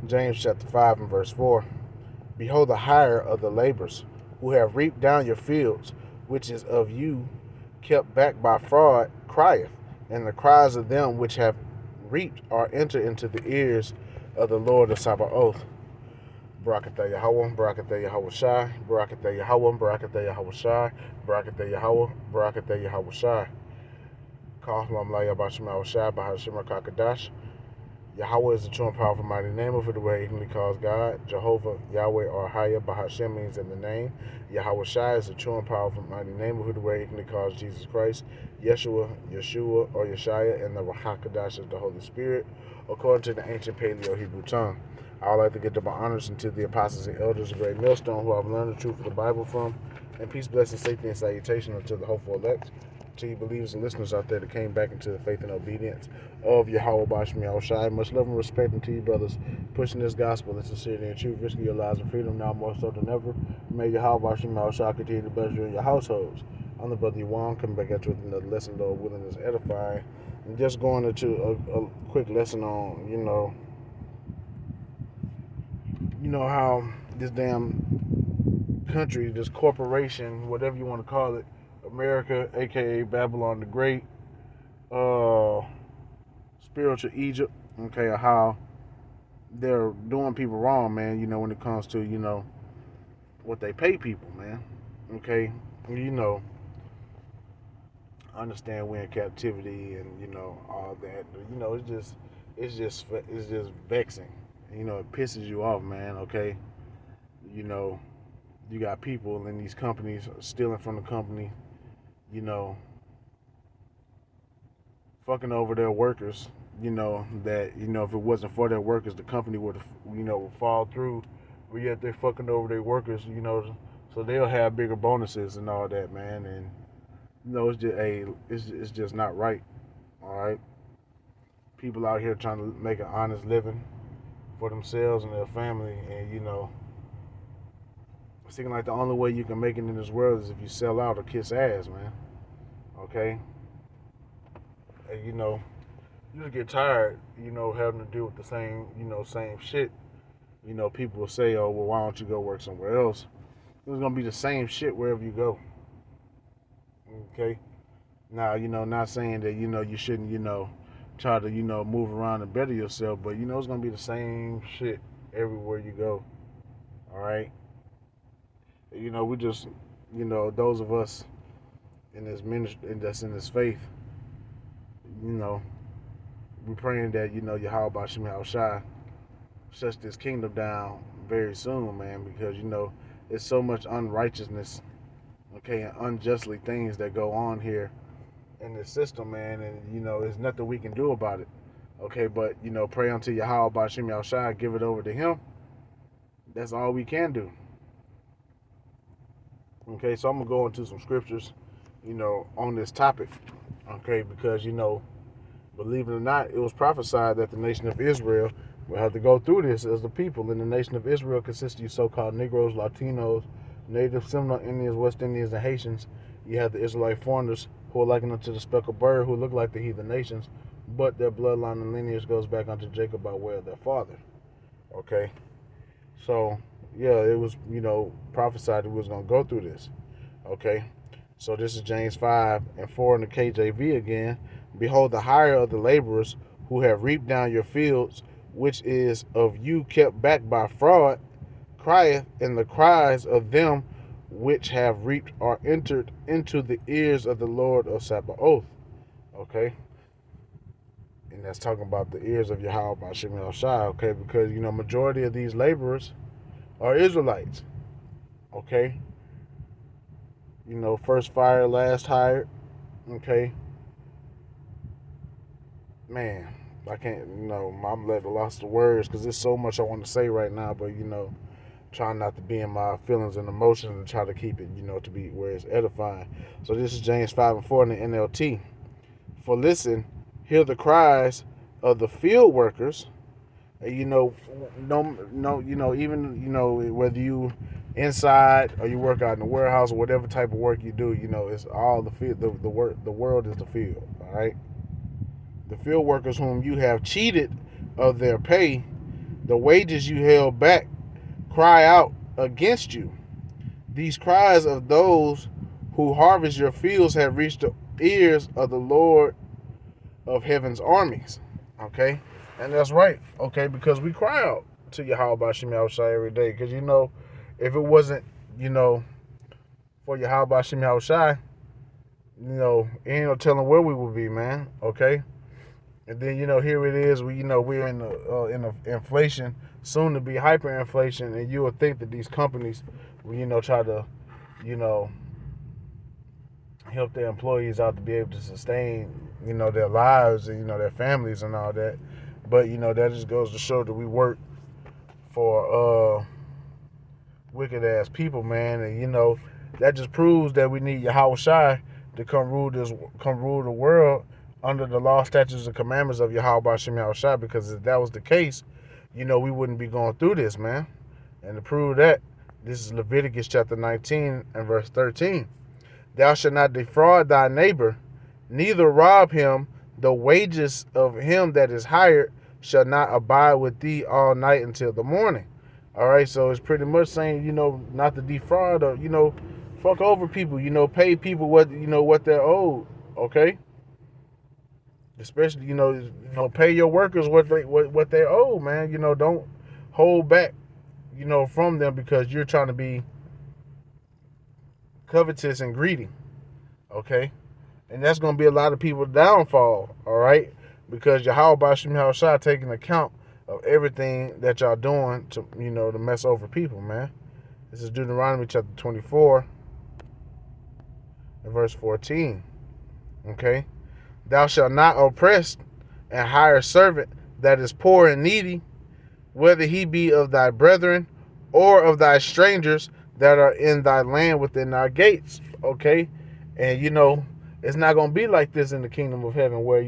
James chapter 5 and verse 4. Behold, the hire of the laborers who have reaped down your fields, which is of you kept back by fraud, crieth, and the cries of them which have reaped are entered into the ears of the Lord of Sabaoth. Barakatah Yahweh, Barakatah Yahweh Shai, Barakatah Yahweh, Barakatah Yahweh Shai, Barakatah Yahweh, Barakatah Yahweh Shai. Kahlam La Yabashim Yahweh Shai, Bahashim Kakadash. Yahweh is the true and powerful mighty name of it, the way he calls God. Jehovah, Yahweh, or Haya, Bahashem means in the name. Yahweh Shai is the true and powerful mighty name of it, the way he calls Jesus Christ. Yeshua, Yeshua, or Yeshaya, and the Rahakadash is the Holy Spirit, according to the ancient Paleo-Hebrew tongue. I would like to give double honors unto the apostles and elders of Great Millstone, who I've learned the truth of the Bible from, and peace, blessing, safety, and salutation unto the hopeful elect, to you believers and listeners out there that came back into the faith and obedience of Yahweh Bashmi Al-Shai. Much love and respect unto you, brothers, pushing this gospel in sincerity and truth, risking your lives and freedom now more so than ever. May Yahweh Bashmi Al-Shai continue to bless you in your households. I'm the brother Yuan, coming back at you with another lesson, Lord willing, is edifying. And just going into a quick lesson on, how this damn country, this corporation, whatever you want to call it, America, aka Babylon the Great, spiritual Egypt, okay, how they're doing people wrong, man, when it comes to, what they pay people, man. Okay. I understand we're in captivity and, all that. But, it's just vexing. It pisses you off, man, okay? You got people in these companies stealing from the company, you know, fucking over their workers, that, if it wasn't for their workers, the company would, fall through. But yet they're fucking over their workers, so they'll have bigger bonuses and all that, man. And, it's just not right, all right? People out here trying to make an honest living for themselves and their family, and, it seems like the only way you can make it in this world is if you sell out or kiss ass, man. Okay? And, you just get tired, having to deal with the same shit. People will say, oh, well, why don't you go work somewhere else? It's going to be the same shit wherever you go. Okay? Now, not saying that, you shouldn't, try to, move around and better yourself, but, it's going to be the same shit everywhere you go. All right? We just, those of us in this ministry, that's in this faith, we're praying that, Yahweh Bashim Al-Shai shuts this kingdom down very soon, man, because, it's so much unrighteousness, okay, and unjustly things that go on here in this system, man, and, there's nothing we can do about it, okay, but, pray unto Yahweh Bashim Al-Shai, give it over to him. That's all we can do. Okay, so I'm going to go into some scriptures, on this topic, okay, because, believe it or not, it was prophesied that the nation of Israel will have to go through this as the people. And the nation of Israel consists of you so-called Negroes, Latinos, Native, Seminole Indians, West Indians, and Haitians. You have the Israelite foreigners who are likened unto the speckled bird, who look like the heathen nations, but their bloodline and lineage goes back unto Jacob by way of their father. Okay? So, yeah, it was, prophesied that we was going to go through this. Okay? So this is James 5 and 4 in the KJV again. Behold, the hire of the laborers who have reaped down your fields, which is of you kept back by fraud, crieth, and the cries of them which have reaped are entered into the ears of the Lord of Sabaoth. Okay? And that's talking about the ears of Yahweh by Shemel Shai, okay? Because, majority of these laborers are Israelites. Okay? First fired, last hired. Okay? Man, I can't, I'm at a loss of words because there's so much I want to say right now, but, trying not to be in my feelings and emotions and try to keep it, to be where it's edifying. So this is James 5 and 4 in the NLT. For listen, hear the cries of the field workers, even, whether you inside or you work out in the warehouse or whatever type of work you do, it's all the field, the world is the field, all right? The field workers whom you have cheated of their pay, The wages you held back cry out against you. These cries of those who harvest your fields have reached the ears of the Lord of heaven's armies. Okay? And that's right. Okay? Because we cry out to Yahweh Shem Yahushai every day. Because, if it wasn't, for Yahweh Shem Yahushai, ain't no telling where we would be, man. Okay? And then, here it is. We're in the inflation, soon to be hyperinflation. And you would think that these companies will, try to, help their employees out to be able to sustain, their lives and, their families and all that. But, that just goes to show that we work for wicked ass people, man. And, that just proves that we need Yahweh Shai to come rule the world under the law, statutes, and commandments of Yahweh Shem Yahushai. Because if that was the case, we wouldn't be going through this, man. And to prove that, this is Leviticus chapter 19 and verse 13. Thou shalt not defraud thy neighbor, neither rob him. The wages of him that is hired shall not abide with thee all night until the morning. All right, so it's pretty much saying, not to defraud or, fuck over people, pay people what they're owed, okay? Especially, pay your workers what they owe, man. Don't hold back, from them because you're trying to be covetous and greedy, okay? And that's going to be a lot of people's downfall, all right? Because Yahweh Shem Yahushai taking account of everything that y'all doing to, to mess over people, man. This is Deuteronomy chapter 24 and verse 14, okay? Thou shalt not oppress and hire a servant that is poor and needy, whether he be of thy brethren or of thy strangers that are in thy land within thy gates, okay? And, it's not going to be like this in the kingdom of heaven where,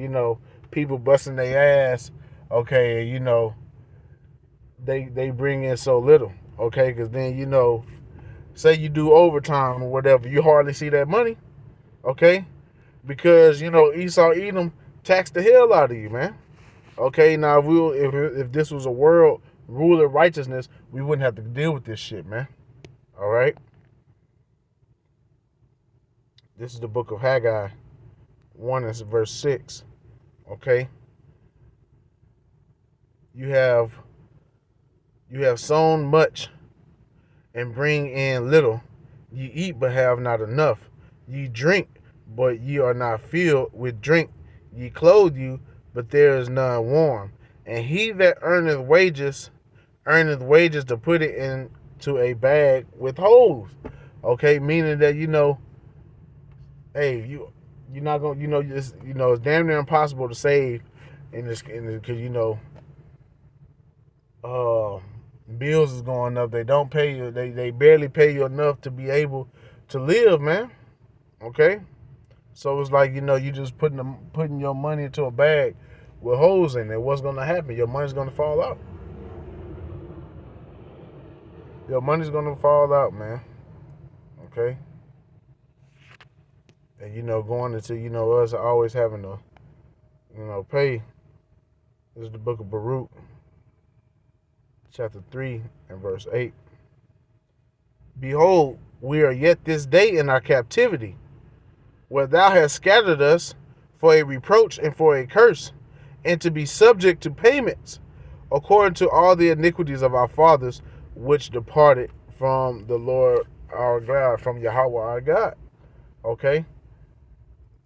people busting their ass, okay, and, they bring in so little, okay? Because then, say you do overtime or whatever, you hardly see that money, okay? Because, Esau Edom taxed the hell out of you, man. Okay, now if this was a world rule of righteousness, we wouldn't have to deal with this shit, man. All right? This is the book of Haggai, 1 and verse 6. Okay? You have sown much and bring in little. Ye eat but have not enough. Ye drink, but ye are not filled with drink. Ye clothe you, but there is none warm. And he that earneth wages to put it into a bag with holes. Okay, meaning that hey, you're not gonna it's damn near impossible to save in this because bills is going up. They don't pay you. They barely pay you enough to be able to live, man. Okay. So it's like, you just putting your money into a bag with holes in it. What's going to happen? Your money's going to fall out. Your money's going to fall out, man. Okay? And, going into, us always having to, pay. This is the book of Baruch, chapter 3 and verse 8. Behold, we are yet this day in our captivity, where thou hast scattered us for a reproach and for a curse, and to be subject to payments, according to all the iniquities of our fathers, which departed from the Lord our God, from Yahweh our God. Okay?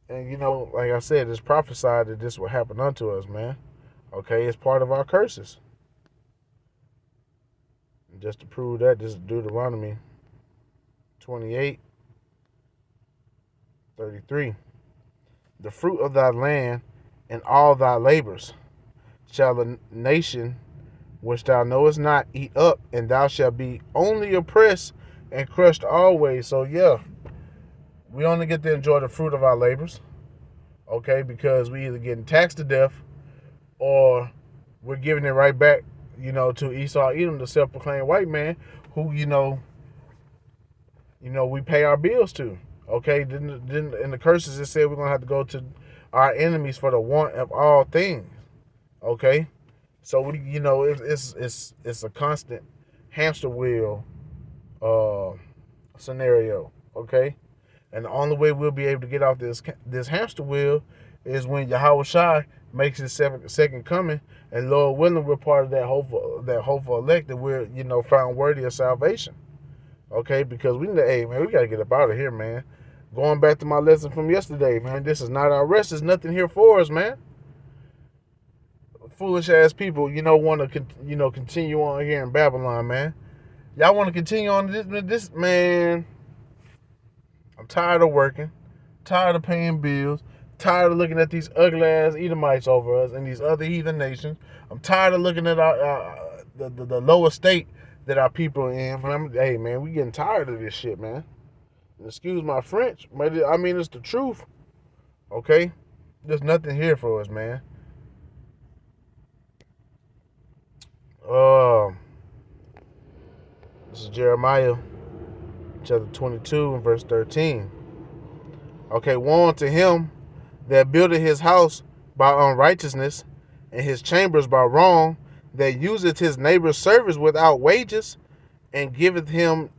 And, like I said, it's prophesied that this will happen unto us, man. Okay? It's part of our curses. And just to prove that, this is Deuteronomy 28. 33. The fruit of thy land and all thy labors shall the nation which thou knowest not eat up, and thou shalt be only oppressed and crushed always. So yeah, we only get to enjoy the fruit of our labors, okay, because we either getting taxed to death or we're giving it right back, to Esau Edom, the self-proclaimed white man, who, we pay our bills to. Okay, then in the curses it said we're gonna have to go to our enemies for the want of all things. Okay, So it's a constant hamster wheel scenario, okay? And the only way we'll be able to get off this hamster wheel is when Yahweh Shai makes his second coming, and Lord willing, we're part of that hopeful elect that we're found worthy of salvation. Okay, because we gotta get up out of here, man. Going back to my lesson from yesterday, man, this is not our rest. There's nothing here for us, man. Foolish ass people, want to continue on here in Babylon, man. Y'all want to continue on this, man. I'm tired of working, tired of paying bills, tired of looking at these ugly ass Edomites over us and these other heathen nations. I'm tired of looking at the lower state that our people are in. Hey, man, we getting tired of this shit, man. Excuse my French, but I mean it's the truth. Okay, there's nothing here for us, man. This is Jeremiah chapter 22 and verse 13. Okay, woe unto him that buildeth his house by unrighteousness, and his chambers by wrong, that useth his neighbor's service without wages, and giveth him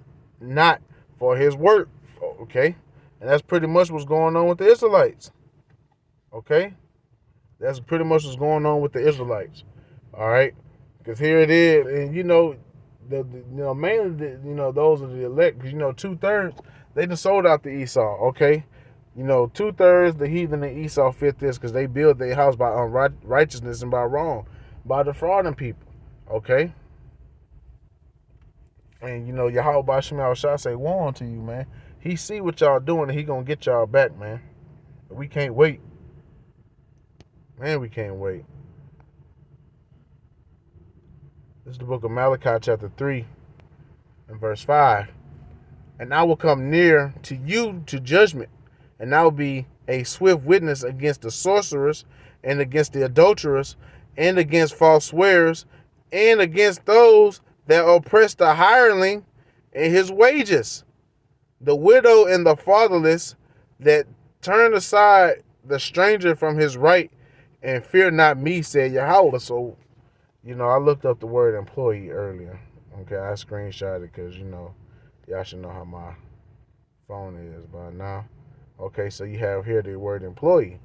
not for his work. Okay, and that's pretty much what's going on with the Israelites. Okay, that's pretty much what's going on with the Israelites. All right, because here it is, and mainly those are the elect. Because 2/3 they done sold out to Esau. Okay, 2/3 the heathen and Esau fit this because they build their house by unrighteousness and by wrong, by defrauding people. Okay, and Yahweh Bashim Shah say, "Woe unto you, man." He see what y'all doing and he gonna get y'all back, man. But we can't wait. Man, we can't wait. This is the book of Malachi chapter 3 and verse 5. And I will come near to you to judgment, and I will be a swift witness against the sorcerers, and against the adulterers, and against false swearers, and against those that oppress the hireling and his wages, the widow and the fatherless, that turn aside the stranger from his right, and fear not me, said Yahweh. So, I looked up the word employee earlier. Okay, I screenshot it because, y'all should know how my phone is by now. Okay, so you have here the word employee.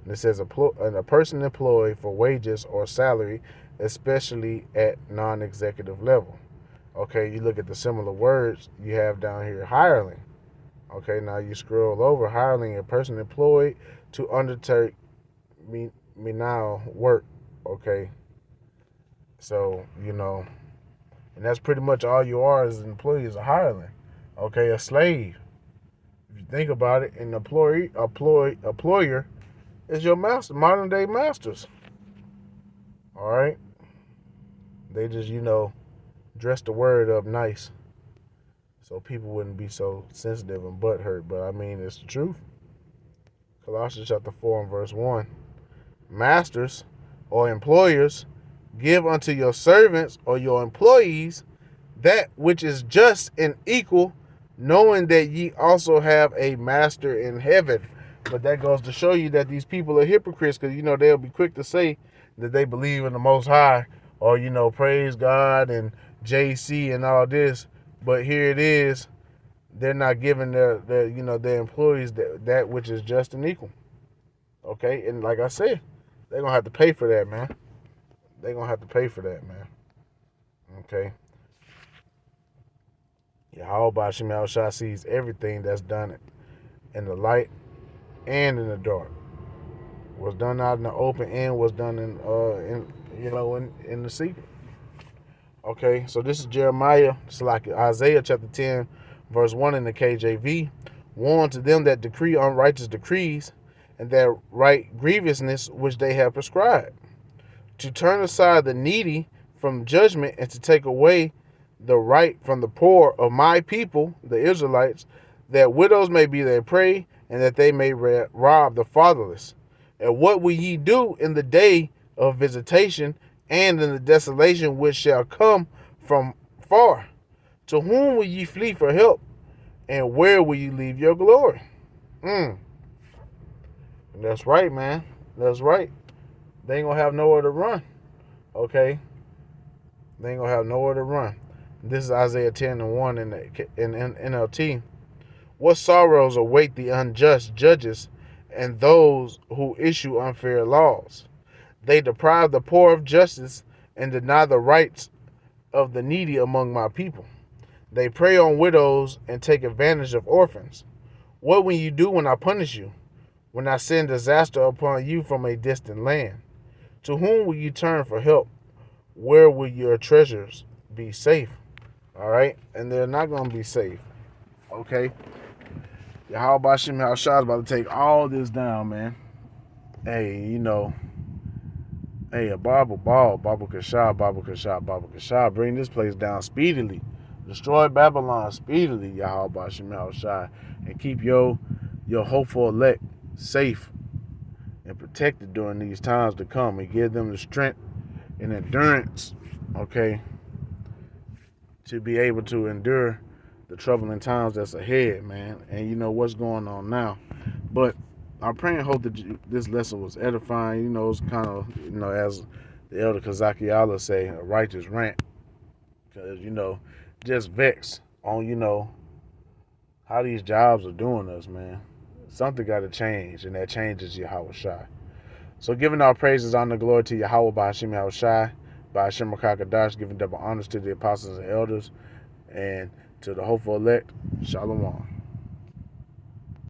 And it says a person employed for wages or salary, especially at non-executive level. Okay, you look at the similar words you have down here, hireling. Okay, now you scroll over, hireling, a person employed to undertake menial work. Okay, so, and that's pretty much all you are as an employee, is a hireling. Okay, a slave. If you think about it, an employer is your master, modern day masters. All right, they just dress the word up nice so people wouldn't be so sensitive and butthurt. But I mean, it's the truth. Colossians chapter 4 and verse 1. Masters or employers, give unto your servants or your employees that which is just and equal, knowing that ye also have a master in heaven. But that goes to show you that these people are hypocrites, because they'll be quick to say that they believe in the Most High, or praise God and JC and all this. But here it is, they're not giving their employees that which is just and equal. Okay, and like I said, they're gonna have to pay for that, man. They're gonna have to pay for that, man. Okay. Yahweh Bashim Shah sees everything that's done in the light and in the dark. What's done out in the open and what's done in the secret. Okay, so this is Jeremiah. It's like Isaiah chapter 10, verse 1 in the KJV. Woe unto them that decree unrighteous decrees, and that write grievousness which they have prescribed, to turn aside the needy from judgment, and to take away the right from the poor of my people, the Israelites, that widows may be their prey, and that they may rob the fatherless. And what will ye do in the day of visitation, and in the desolation which shall come from far? To whom will ye flee for help, and where will ye leave your glory? That's right, man. That's right. They ain't gonna have nowhere to run. Okay? They ain't going to have nowhere to run. This is Isaiah 10:1 in NLT. What sorrows await the unjust judges and those who issue unfair laws? They deprive the poor of justice and deny the rights of the needy among my people. They prey on widows and take advantage of orphans. What will you do when I punish you? When I send disaster upon you from a distant land? To whom will you turn for help? Where will your treasures be safe? All right? And they're not going to be safe. Okay? Yahweh Shem Shah is about to take all this down, man. Hey, hey, a Bible ball, Bible Kashah, Bible Kashah, Bible Kashah. Bring this place down speedily. Destroy Babylon speedily, Yahweh Shem Shah. And keep your hopeful elect safe and protected during these times to come. And give them the strength and endurance, okay, to be able to endure the troubling times that's ahead, man. And you know what's going on now. But I pray and hope that this lesson was edifying. It's kind of, as the elder Kazaki Allah say, a righteous rant. Because, just vexed on, how these jobs are doing us, man. Something got to change, and that change is Yahweh Shai. So giving our praises, honor, glory to Yahweh by Hashem Yahweh Shai, by Hashem Rakakadash, giving double honors to the apostles and elders, and to the hopeful elect. Shalom.